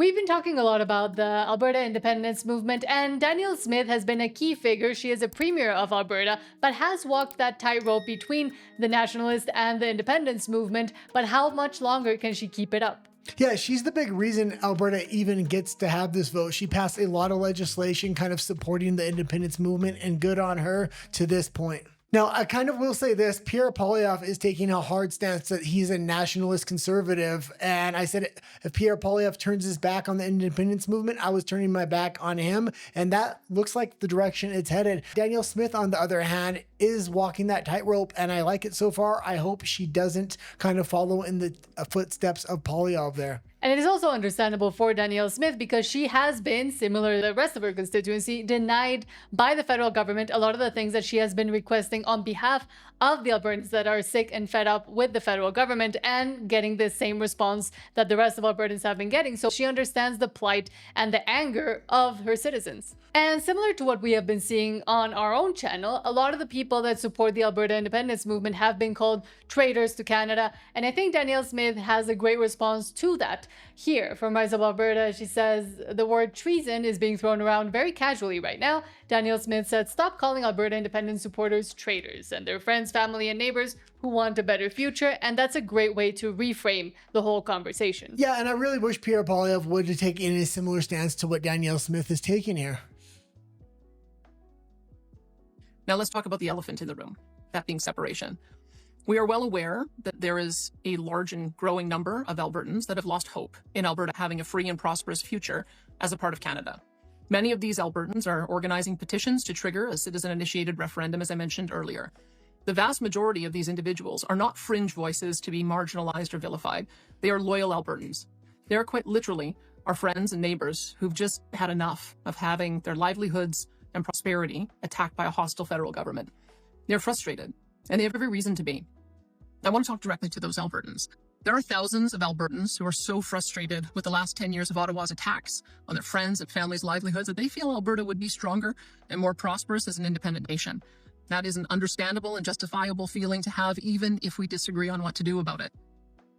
We've been talking a lot about the Alberta independence movement, and Danielle Smith has been a key figure. She is a premier of Alberta, but has walked that tightrope between the nationalist and the independence movement. But how much longer can she keep it up? Yeah, she's the big reason Alberta even gets to have this vote. She passed a lot of legislation kind of supporting the independence movement, and good on her to this point. Now, I kind of will say this, Pierre Poilievre is taking a hard stance that he's a nationalist conservative. And I said, if Pierre Poilievre turns his back on the independence movement, I was turning my back on him. And that looks like the direction it's headed. Danielle Smith, on the other hand, is walking that tightrope, and I like it so far. I hope she doesn't kind of follow in the footsteps of Poilievre there. And it is also understandable for Danielle Smith because she has been, similar to the rest of her constituency, denied by the federal government a lot of the things that she has been requesting on behalf of the Albertans that are sick and fed up with the federal government and getting the same response that the rest of Albertans have been getting. So she understands the plight and the anger of her citizens. And similar to what we have been seeing on our own channel, a lot of the people that support the Alberta independence movement have been called traitors to Canada. And I think Danielle Smith has a great response to that. Here, from Rise Up Alberta, she says the word treason is being thrown around very casually right now. Danielle Smith said, stop calling Alberta independence supporters traitors and their friends, family, and neighbors who want a better future. And that's a great way to reframe the whole conversation. Yeah, and I really wish Pierre Poilievre would have taken a similar stance to what Danielle Smith is taking here. Now let's talk about the elephant in the room, that being separation. We are well aware that there is a large and growing number of Albertans that have lost hope in Alberta having a free and prosperous future as a part of Canada. Many of these Albertans are organizing petitions to trigger a citizen-initiated referendum, as I mentioned earlier. The vast majority of these individuals are not fringe voices to be marginalized or vilified. They are loyal Albertans. They are quite literally our friends and neighbors who've just had enough of having their livelihoods and prosperity attacked by a hostile federal government. They're frustrated, and they have every reason to be. I want to talk directly to those Albertans. There are thousands of Albertans who are so frustrated with the last 10 years of Ottawa's attacks on their friends' and families' livelihoods that they feel Alberta would be stronger and more prosperous as an independent nation. That is an understandable and justifiable feeling to have, even if we disagree on what to do about it.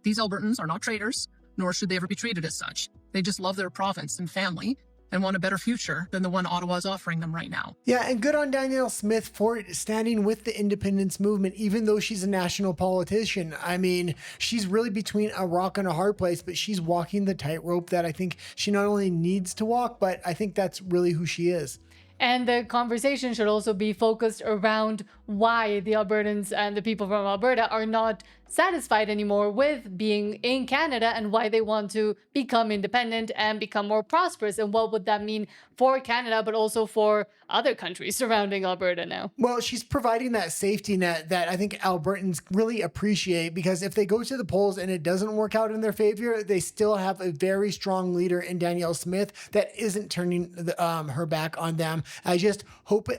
These Albertans are not traitors, nor should they ever be treated as such. They just love their province and family and want a better future than the one Ottawa is offering them right now. Yeah, and good on Danielle Smith for standing with the independence movement, even though she's a national politician. I mean, she's really between a rock and a hard place, but she's walking the tightrope that I think she not only needs to walk, but I think that's really who she is. And the conversation should also be focused around why the Albertans and the people from Alberta are not satisfied anymore with being in Canada and why they want to become independent and become more prosperous. And what would that mean for Canada, but also for other countries surrounding Alberta now? Well, she's providing that safety net that I think Albertans really appreciate, because if they go to the polls and it doesn't work out in their favor, they still have a very strong leader in Danielle Smith that isn't turning her back on them. I just hope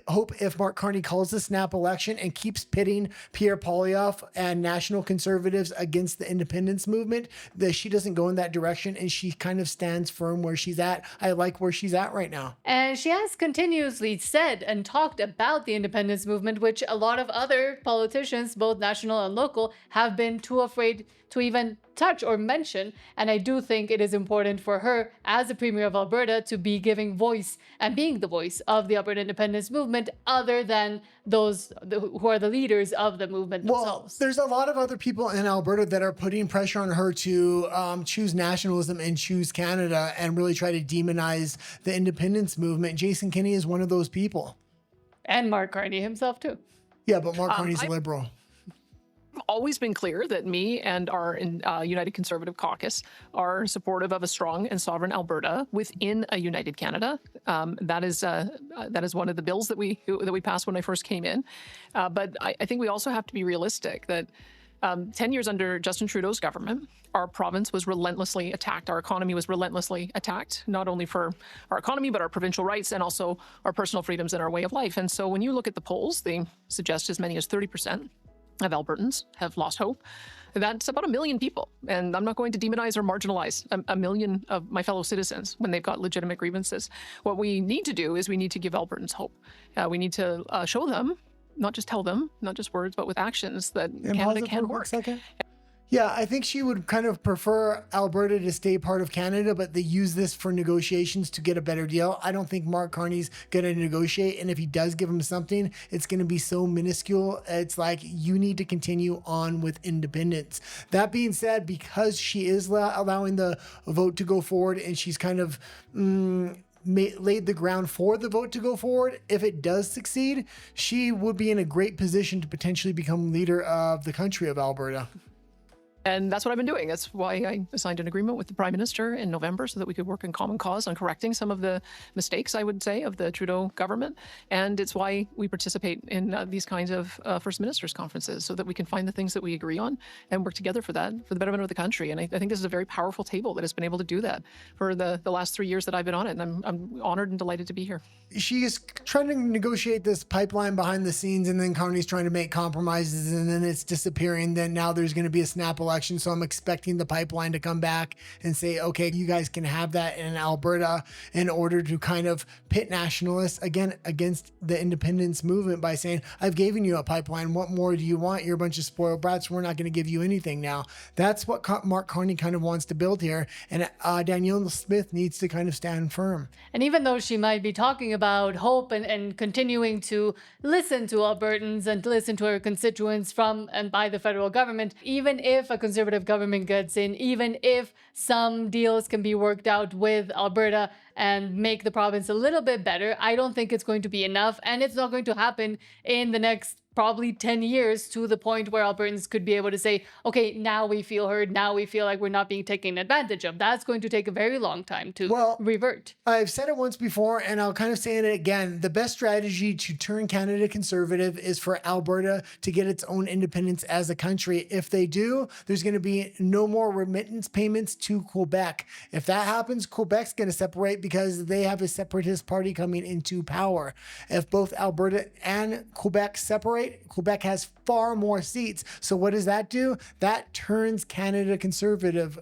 if Mark Carney calls the snap election and keeps pitting Pierre Poilievre and national conservatives against the independence movement, that she doesn't go in that direction and she kind of stands firm where she's at. I like where she's at right now. And she has continuously said and talked about the independence movement, which a lot of other politicians, both national and local, have been too afraid to even touch or mention. And I do think it is important for her as the Premier of Alberta to be giving voice and being the voice of the Alberta independence movement, other than those who are the leaders of the movement themselves. There's a lot of other people in Alberta that are putting pressure on her to choose nationalism and choose Canada and really try to demonize the independence movement. Jason Kenney is one of those people. And Mark Carney himself too. Yeah, but Mark Carney's a liberal. Always been clear that me and our United Conservative Caucus are supportive of a strong and sovereign Alberta within a united Canada. That is one of the bills that we passed when I first came in. But I think we also have to be realistic that 10 years under Justin Trudeau's government, our province was relentlessly attacked. Our economy was relentlessly attacked, not only for our economy, but our provincial rights and also our personal freedoms and our way of life. And so when you look at the polls, they suggest as many as 30% of Albertans have lost hope. That's about 1 million people. And I'm not going to demonize or marginalize a million of my fellow citizens when they've got legitimate grievances. What we need to do is we need to give Albertans hope. We need to show them, not just tell them, not just words, but with actions, that Canada can work. Yeah, I think she would kind of prefer Alberta to stay part of Canada, but they use this for negotiations to get a better deal. I don't think Mark Carney's going to negotiate. And if he does give him something, it's going to be so minuscule. It's like, you need to continue on with independence. That being said, because she is allowing the vote to go forward and she's kind of laid the ground for the vote to go forward, if it does succeed, she would be in a great position to potentially become leader of the country of Alberta. And that's what I've been doing. That's why I signed an agreement with the Prime Minister in November so that we could work in common cause on correcting some of the mistakes, I would say, of the Trudeau government. And it's why we participate in these kinds of First Ministers conferences, so that we can find the things that we agree on and work together for that, for the betterment of the country. And I think this is a very powerful table that has been able to do that for the last 3 years that I've been on it. And I'm honored and delighted to be here. She is trying to negotiate this pipeline behind the scenes, and then Carney's trying to make compromises, and then it's disappearing. Then now there's going to be a snap election. So I'm expecting the pipeline to come back and say, okay, you guys can have that in Alberta, in order to kind of pit nationalists again against the independence movement by saying, I've given you a pipeline. What more do you want? You're a bunch of spoiled brats. We're not going to give you anything now. That's what Mark Carney kind of wants to build here. And Danielle Smith needs to kind of stand firm. And even though she might be talking about hope and continuing to listen to Albertans and to listen to her constituents from and by the federal government, even if a conservative government gets in, even if some deals can be worked out with Alberta and make the province a little bit better, I don't think it's going to be enough. And it's not going to happen in the next probably 10 years, to the point where Albertans could be able to say, okay, now we feel heard. Now we feel like we're not being taken advantage of. That's going to take a very long time to revert. I've said it once before, and I'll kind of say it again. The best strategy to turn Canada conservative is for Alberta to get its own independence as a country. If they do, there's going to be no more remittance payments to Quebec. If that happens, Quebec's going to separate because they have a separatist party coming into power. If both Alberta and Quebec separate, Quebec has far more seats. So what does that do? That turns Canada conservative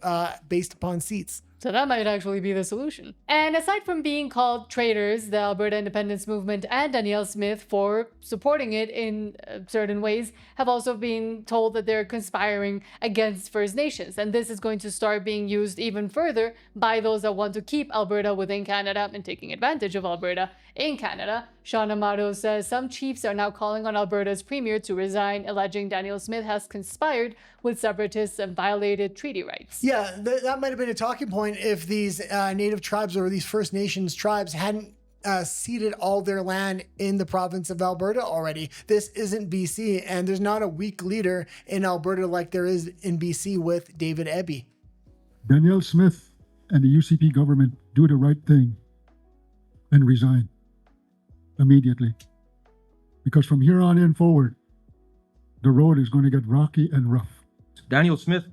based upon seats. So that might actually be the solution. And aside from being called traitors, the Alberta independence movement and Danielle Smith, for supporting it in certain ways, have also been told that they're conspiring against First Nations. And this is going to start being used even further by those that want to keep Alberta within Canada and taking advantage of Alberta in Canada. Sean Amato says some chiefs are now calling on Alberta's premier to resign, alleging Danielle Smith has conspired with separatists and violated treaty rights. Yeah, that might have been a talking point if these Native tribes or these First Nations tribes hadn't ceded all their land in the province of Alberta already. This isn't BC, and there's not a weak leader in Alberta like there is in BC with David Eby. Danielle Smith and the UCP government do the right thing and resign immediately. Because from here on in forward, the road is going to get rocky and rough. Danielle Smith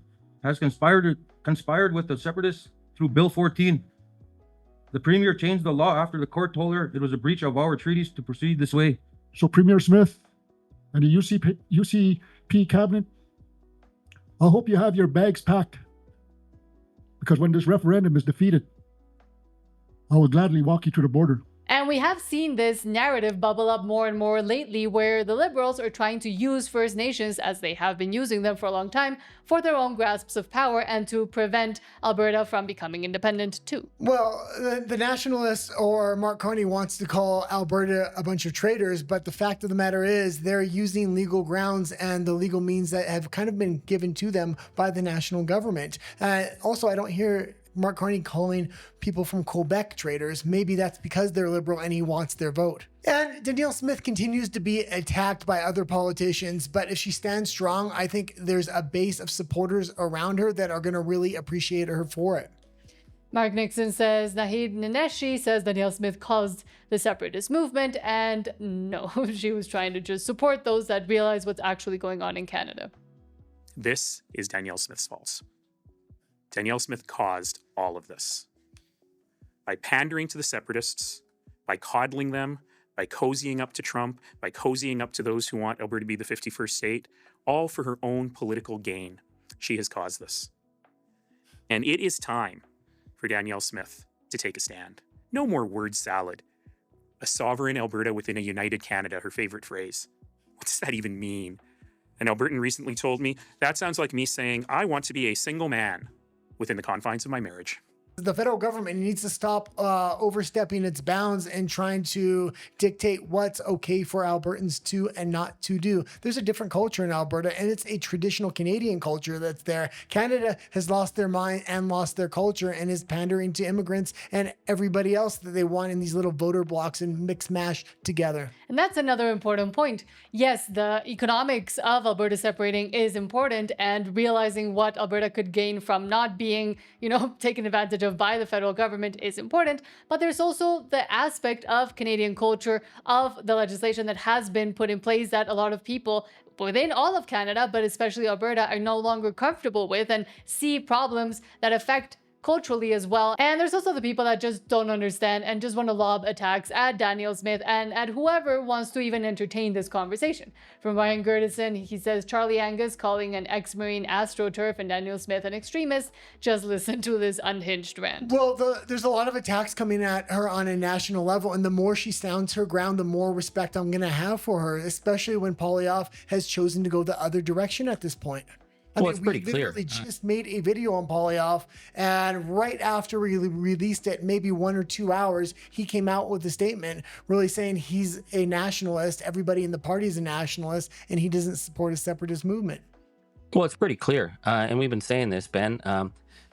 has conspired with the separatists through Bill 14. The premier changed the law after the court told her it was a breach of our treaties to proceed this way. So Premier Smith and the UCP cabinet, I hope you have your bags packed. Because when this referendum is defeated, I will gladly walk you to the border. And we have seen this narrative bubble up more and more lately, where the Liberals are trying to use First Nations, as they have been using them for a long time, for their own grasps of power and to prevent Alberta from becoming independent too. Well, the nationalists or Mark Carney wants to call Alberta a bunch of traitors, but the fact of the matter is they're using legal grounds and the legal means that have kind of been given to them by the national government. Also, I don't hear Mark Carney calling people from Quebec traitors. Maybe that's because they're liberal and he wants their vote. And Danielle Smith continues to be attacked by other politicians, but if she stands strong, I think there's a base of supporters around her that are going to really appreciate her for it. Mark Nixon says Naheed Naneshi says Danielle Smith caused the separatist movement, and no, she was trying to just support those that realize what's actually going on in Canada. This is Danielle Smith's fault. Danielle Smith caused all of this. By pandering to the separatists, by coddling them, by cozying up to Trump, by cozying up to those who want Alberta to be the 51st state, all for her own political gain. She has caused this. And it is time for Danielle Smith to take a stand. No more word salad. A sovereign Alberta within a united Canada, her favorite phrase. What does that even mean? An Albertan recently told me, that sounds like me saying, I want to be a single man within the confines of my marriage. The federal government needs to stop overstepping its bounds and trying to dictate what's okay for Albertans to and not to do. There's a different culture in Alberta, and it's a traditional Canadian culture that's there. Canada has lost their mind and lost their culture and is pandering to immigrants and everybody else that they want in these little voter blocks and mix mash together. And that's another important point. Yes, the economics of Alberta separating is important, and realizing what Alberta could gain from not being, taken advantage of by the federal government is important. But there's also the aspect of Canadian culture, of the legislation that has been put in place that a lot of people within all of Canada, but especially Alberta, are no longer comfortable with and see problems that affect culturally as well. And there's also the people that just don't understand and just want to lob attacks at Danielle Smith and at whoever wants to even entertain this conversation. From Ryan Gertison, he says Charlie Angus calling an ex-Marine AstroTurf and Danielle Smith an extremist. Just listen to this unhinged rant. Well, there's a lot of attacks coming at her on a national level, and the more she stands her ground, the more respect I'm going to have for her, especially when Polyev has chosen to go the other direction at this point. It's pretty clear. We just made a video on Polyev, and right after we released it, maybe 1 or 2 hours, he came out with a statement really saying he's a nationalist, everybody in the party is a nationalist, and he doesn't support a separatist movement. Well, it's pretty clear, and we've been saying this, Ben,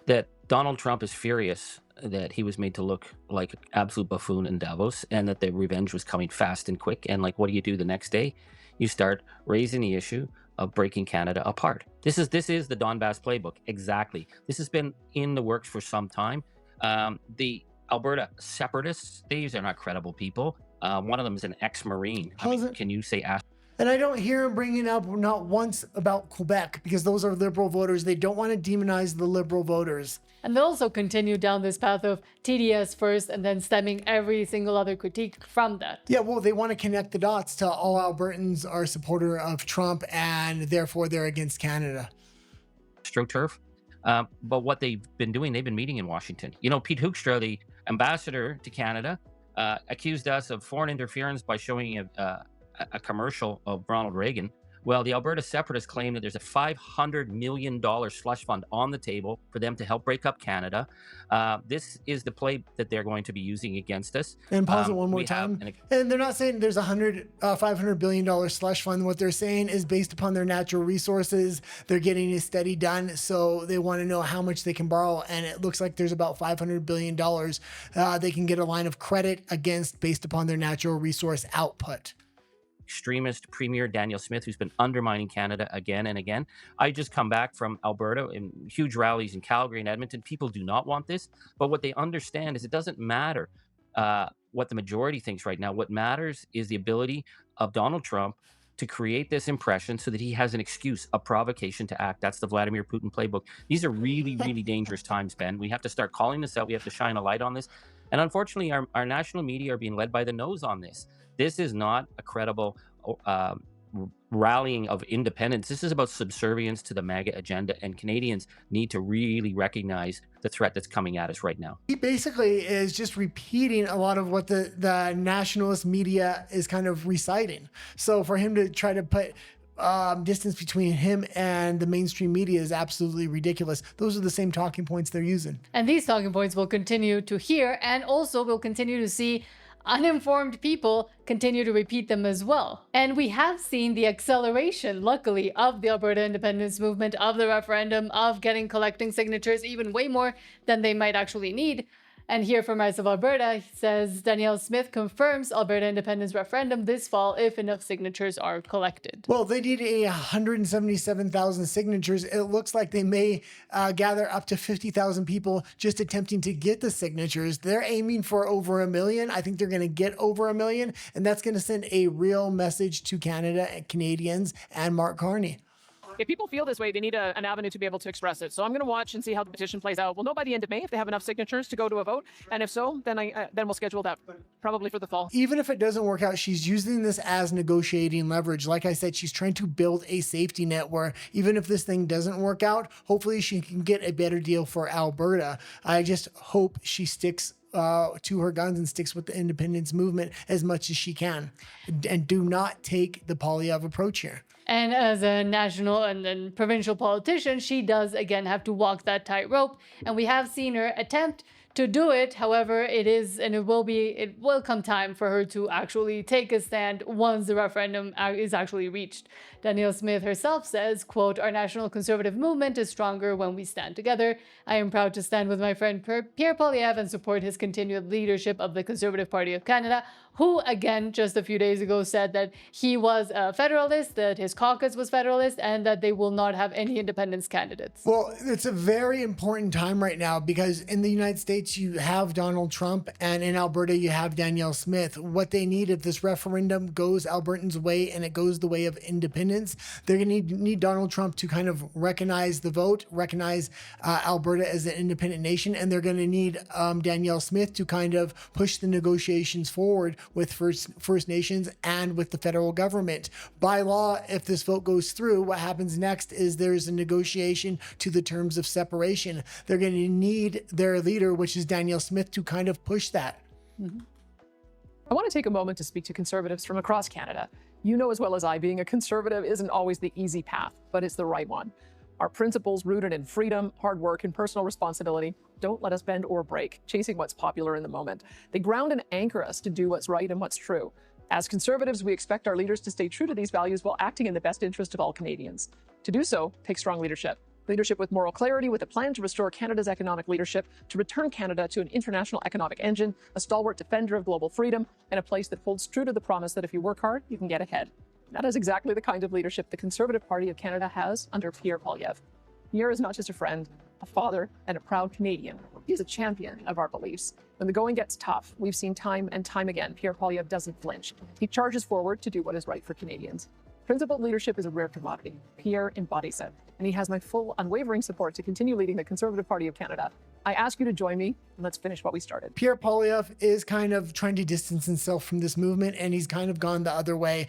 that Donald Trump is furious that he was made to look like an absolute buffoon in Davos, and that the revenge was coming fast and quick. And what do you do the next day? You start raising the issue of breaking Canada apart. This is the Donbass playbook. Exactly. This has been in the works for some time. The Alberta separatists, these are not credible people. One of them is an ex-Marine. Can you say And I don't hear him bringing up not once about Quebec, because those are liberal voters. They don't want to demonize the liberal voters. And they'll also continue down this path of TDS first and then stemming every single other critique from that. Yeah, well, they want to connect the dots to all Albertans are a supporter of Trump and therefore they're against Canada. AstroTurf. But what they've been doing, they've been meeting in Washington. Pete Hoekstra, the ambassador to Canada, accused us of foreign interference by showing a commercial of Ronald Reagan. Well, the Alberta separatists claim that there's a $500 million slush fund on the table for them to help break up Canada. This is the play that they're going to be using against us. And pause it one more time. And they're not saying there's $500 billion slush fund. What they're saying is based upon their natural resources, they're getting a study done. So they want to know how much they can borrow. And it looks like there's about $500 billion they can get a line of credit against based upon their natural resource output. Extremist Premier Danielle Smith, who's been undermining Canada again and again. I just come back from Alberta in huge rallies in Calgary and Edmonton. People do not want this, but what they understand is it doesn't matter what the majority thinks right now. What matters is the ability of Donald Trump to create this impression so that he has an excuse, a provocation to act. That's the Vladimir Putin playbook. These are really, really dangerous times, Ben. We have to start calling this out. We have to shine a light on this. And unfortunately, our national media are being led by the nose on this. This is not a credible rallying of independence. This is about subservience to the MAGA agenda, and Canadians need to really recognize the threat that's coming at us right now. He basically is just repeating a lot of what the nationalist media is kind of reciting. So for him to try to put distance between him and the mainstream media is absolutely ridiculous. Those are the same talking points they're using. And these talking points we'll continue to hear, and also we'll continue to see uninformed people continue to repeat them as well. And we have seen the acceleration, luckily, of the Alberta independence movement, of the referendum, of collecting signatures, even way more than they might actually need. And here from Rise of Alberta, he says Danielle Smith confirms Alberta independence referendum this fall if enough signatures are collected. Well, they need 177,000 signatures. It looks like they may gather up to 50,000 people just attempting to get the signatures. They're aiming for over 1 million. I think they're going to get over 1 million, and that's going to send a real message to Canada and Canadians and Mark Carney. If people feel this way, they need an avenue to be able to express it. So I'm going to watch and see how the petition plays out. We'll know by the end of May if they have enough signatures to go to a vote. And if so, then we'll schedule that probably for the fall. Even if it doesn't work out, she's using this as negotiating leverage. Like I said, she's trying to build a safety net where even if this thing doesn't work out, hopefully she can get a better deal for Alberta. I just hope she sticks to her guns and sticks with the independence movement as much as she can, and do not take the Poilievre approach here. And as a national and then provincial politician, she does again have to walk that tightrope. And we have seen her attempt to do it. However, it will come time for her to actually take a stand once the referendum is actually reached. Danielle Smith herself says, quote, "Our national conservative movement is stronger when we stand together. I am proud to stand with my friend Pierre Poilievre and support his continued leadership of the Conservative Party of Canada," who, again, just a few days ago said that he was a federalist, that his caucus was federalist, and that they will not have any independence candidates. Well, it's a very important time right now because in the United States, you have Donald Trump, and in Alberta, you have Danielle Smith. What they need, if this referendum goes Albertans' way and it goes the way of independence, they're going to need Donald Trump to kind of recognize the vote, recognize Alberta as an independent nation, and they're going to need Danielle Smith to kind of push the negotiations forward with First Nations and with the federal government. By law, if this vote goes through, what happens next is there's a negotiation to the terms of separation. They're going to need their leader, which is Danielle Smith, to kind of push that. Mm-hmm. I want to take a moment to speak to Conservatives from across Canada. You know as well as I, being a Conservative isn't always the easy path, but it's the right one. Our principles rooted in freedom, hard work, and personal responsibility don't let us bend or break, chasing what's popular in the moment. They ground and anchor us to do what's right and what's true. As Conservatives, we expect our leaders to stay true to these values while acting in the best interest of all Canadians. To do so takes strong leadership. Leadership with moral clarity, with a plan to restore Canada's economic leadership, to return Canada to an international economic engine, a stalwart defender of global freedom, and a place that holds true to the promise that if you work hard, you can get ahead. That is exactly the kind of leadership the Conservative Party of Canada has under Pierre Poilievre. Pierre is not just a friend, a father, and a proud Canadian. He is a champion of our beliefs. When the going gets tough, we've seen time and time again, Pierre Poilievre doesn't flinch. He charges forward to do what is right for Canadians. Principled leadership is a rare commodity. Pierre embodies it, and he has my full, unwavering support to continue leading the Conservative Party of Canada. I ask you to join me, and let's finish what we started. Pierre Poilievre is kind of trying to distance himself from this movement, and he's kind of gone the other way.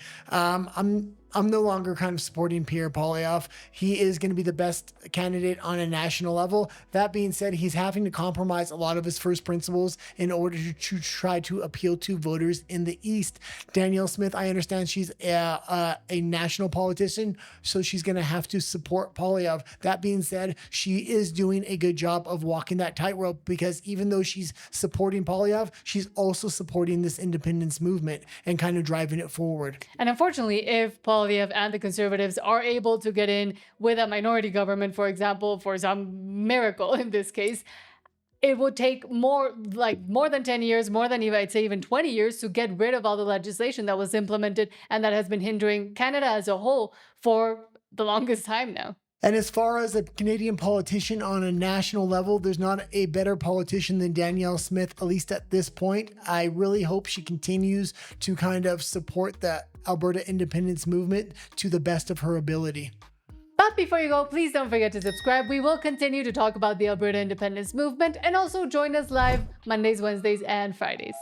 I'm no longer kind of supporting Pierre Poilievre. He is going to be the best candidate on a national level. That being said, he's having to compromise a lot of his first principles in order to try to appeal to voters in the East. Danielle Smith, I understand she's a national politician, so she's going to have to support Poilievre. That being said, she is doing a good job of walking that tightrope, because even though she's supporting Poilievre, she's also supporting this independence movement and kind of driving it forward. And unfortunately, if Poilievre and the Conservatives are able to get in with a minority government, for example, for some miracle in this case, it would take more than 10 years, more than I'd say even 20 years to get rid of all the legislation that was implemented and that has been hindering Canada as a whole for the longest time now. And as far as a Canadian politician on a national level, there's not a better politician than Danielle Smith, at least at this point. I really hope she continues to kind of support the Alberta independence movement to the best of her ability. But before you go, please don't forget to subscribe. We will continue to talk about the Alberta independence movement, and also join us live Mondays, Wednesdays, and Fridays.